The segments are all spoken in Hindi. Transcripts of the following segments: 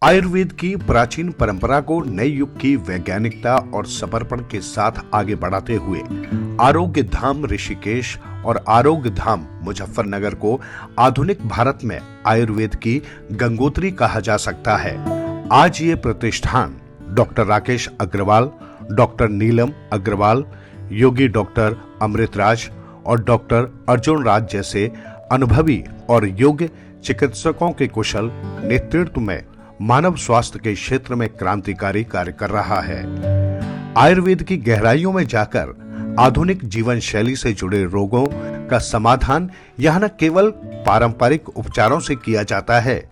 आयुर्वेद की प्राचीन परंपरा को नए युग की वैज्ञानिकता और समर्पण के साथ आगे बढ़ाते हुए आरोग्य धाम ऋषिकेश और आरोग्य धाम मुजफ्फरनगर को आधुनिक भारत में आयुर्वेद की गंगोत्री कहा जा सकता है। आज ये प्रतिष्ठान डॉक्टर राकेश अग्रवाल, डॉक्टर नीलम अग्रवाल, योगी डॉक्टर अमृतराज और डॉक्टर अर्जुन राज जैसे अनुभवी और योग्य चिकित्सकों के कुशल नेतृत्व में मानव स्वास्थ्य के क्षेत्र में क्रांतिकारी कार्य कर रहा है। आयुर्वेद की गहराइयों में जाकर आधुनिक जीवन शैली से जुड़े रोगों का समाधान यहां न केवल पारंपरिक उपचारों से किया जाता है,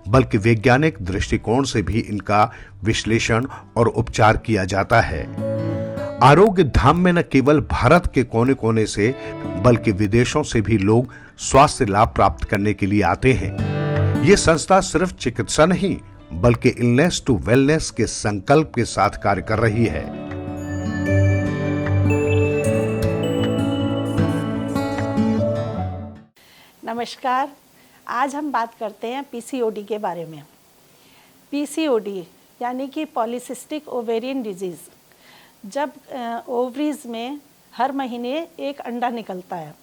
बल्कि वैज्ञानिक दृष्टिकोण से भी इनका विश्लेषण और उपचार किया जाता है। आरोग्य धाम में न केवल भारत के कोने कोने से बल्कि विदेशों से भी लोग स्वास्थ्य लाभ प्राप्त करने के लिए आते हैं। ये संस्था सिर्फ चिकित्सा नहीं बल्कि इलनेस टू वेलनेस के संकल्प के साथ कार्य कर रही है। नमस्कार, आज हम बात करते हैं पीसीओडी के बारे में। पीसीओडी यानी कि पॉलीसिस्टिक ओवेरियन डिजीज़। जब ओवरीज में हर महीने एक अंडा निकलता है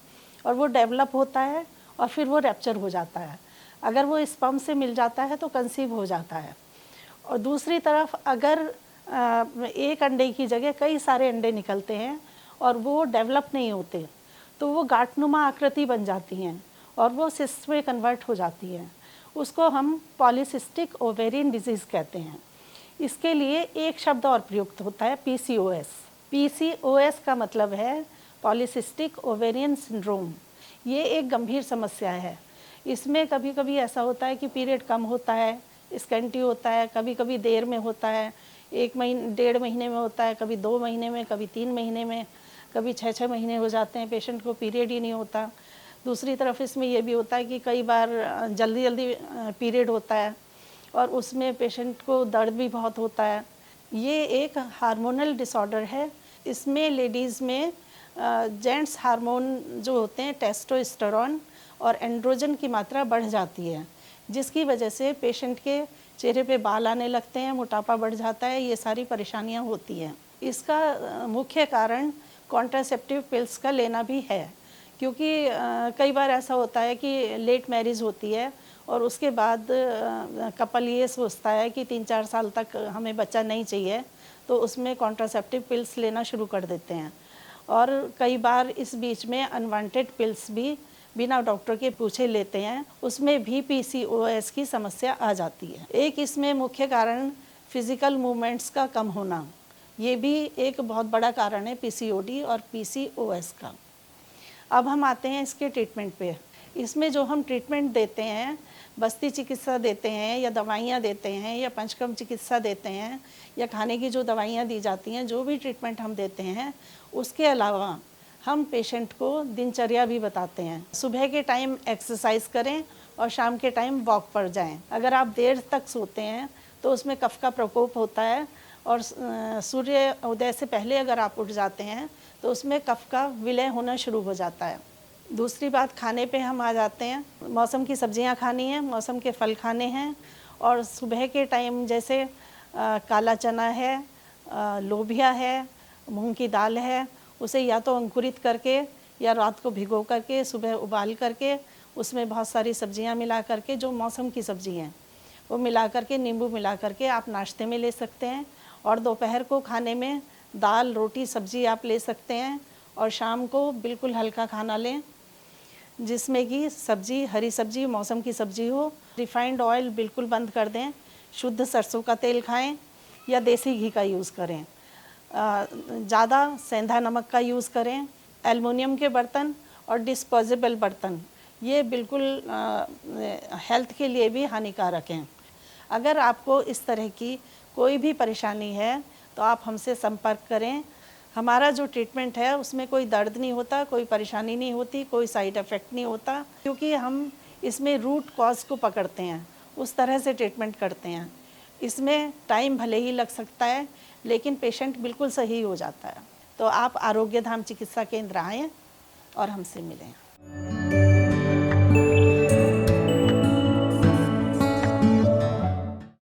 और वो डेवलप होता है और फिर वो रैप्चर हो जाता है। अगर वो स्पर्म से मिल जाता है तो कंसीव हो जाता है। और दूसरी तरफ अगर एक अंडे की जगह कई सारे अंडे निकलते हैं और वो डेवलप नहीं होते तो वो गांठनुमा आकृति बन जाती हैं और वो सिस्ट में कन्वर्ट हो जाती हैं। उसको हम पॉलीसिस्टिक ओवेरियन डिजीज़ कहते हैं। इसके लिए एक शब्द और प्रयुक्त होता है, पीसीओएस। पीसीओएस का मतलब है पॉलीसिस्टिक ओवेरियन सिंड्रोम। ये एक गंभीर समस्या है। इसमें कभी कभी ऐसा होता है कि पीरियड कम होता है, स्कैंटी होता है, कभी कभी देर में होता है, 1 महीने में होता है, कभी 2 महीने में, कभी 3 महीने में, कभी 6 महीने हो जाते हैं, पेशेंट को पीरियड ही नहीं होता। दूसरी तरफ इसमें यह भी होता है कि कई बार जल्दी जल्दी पीरियड होता है और उसमें पेशेंट को दर्द भी बहुत होता है। ये एक हार्मोनल डिसऑर्डर है। इसमें लेडीज़ में जेंट्स हार्मोन जो होते हैं टेस्टोस्टेरोन और एंड्रोजन की मात्रा बढ़ जाती है, जिसकी वजह से पेशेंट के चेहरे पे बाल आने लगते हैं, मोटापा बढ़ जाता है, ये सारी परेशानियां होती हैं। इसका मुख्य कारण कॉन्ट्रासेप्टिव पिल्स का लेना भी है, क्योंकि कई बार ऐसा होता है कि लेट मैरिज होती है और उसके बाद कपल ये सोचता है कि 3-4 साल तक हमें बच्चा नहीं चाहिए, तो उसमें कॉन्ट्रासेप्टिव पिल्स लेना शुरू कर देते हैं। और कई बार इस बीच में अनवांटेड पिल्स भी बिना डॉक्टर के पूछे लेते हैं, उसमें भी पीसीओएस की समस्या आ जाती है। एक इसमें मुख्य कारण फिजिकल मूवमेंट्स का कम होना, ये भी एक बहुत बड़ा कारण है पीसीओडी और पीसीओएस का। अब हम आते हैं इसके ट्रीटमेंट पे। इसमें जो हम ट्रीटमेंट देते हैं, बस्ती चिकित्सा देते हैं या दवाइयाँ देते हैं या पंचकर्म चिकित्सा देते हैं या खाने की जो दवाइयाँ दी जाती हैं, जो भी ट्रीटमेंट हम देते हैं, उसके अलावा हम पेशेंट को दिनचर्या भी बताते हैं। सुबह के टाइम एक्सरसाइज करें और शाम के टाइम वॉक पर जाएं। अगर आप देर तक सोते हैं तो उसमें कफ का प्रकोप होता है और सूर्य उदय से पहले अगर आप उठ जाते हैं तो उसमें कफ का विलय होना शुरू हो जाता है। दूसरी बात, खाने पे हम आ जाते हैं। मौसम की सब्जियां खानी हैं, मौसम के फल खाने हैं और सुबह के टाइम जैसे काला चना है, लोबिया है, मूंग की दाल है, उसे या तो अंकुरित करके या रात को भिगो करके सुबह उबाल करके उसमें बहुत सारी सब्जियां मिला करके, जो मौसम की सब्जी हैं वो मिला करके, नींबू मिला करके आप नाश्ते में ले सकते हैं। और दोपहर को खाने में दाल, रोटी, सब्जी आप ले सकते हैं। और शाम को बिल्कुल हल्का खाना लें जिसमें कि सब्जी, हरी सब्जी, मौसम की सब्जी हो। रिफाइंड ऑयल बिल्कुल बंद कर दें। शुद्ध सरसों का तेल खाएं या देसी घी का यूज़ करें। ज़्यादा सेंधा नमक का यूज़ करें। एल्युमिनियम के बर्तन और डिस्पोजेबल बर्तन ये बिल्कुल हेल्थ के लिए भी हानिकारक हैं। अगर आपको इस तरह की कोई भी परेशानी है तो आप हमसे संपर्क करें। हमारा जो ट्रीटमेंट है उसमें कोई दर्द नहीं होता, कोई परेशानी नहीं होती, कोई साइड इफ़ेक्ट नहीं होता, क्योंकि हम इसमें रूट कॉज को पकड़ते हैं, उस तरह से ट्रीटमेंट करते हैं। इसमें टाइम भले ही लग सकता है लेकिन पेशेंट बिल्कुल सही हो जाता है। तो आप आरोग्य धाम चिकित्सा केंद्र आएँ और हमसे मिलें।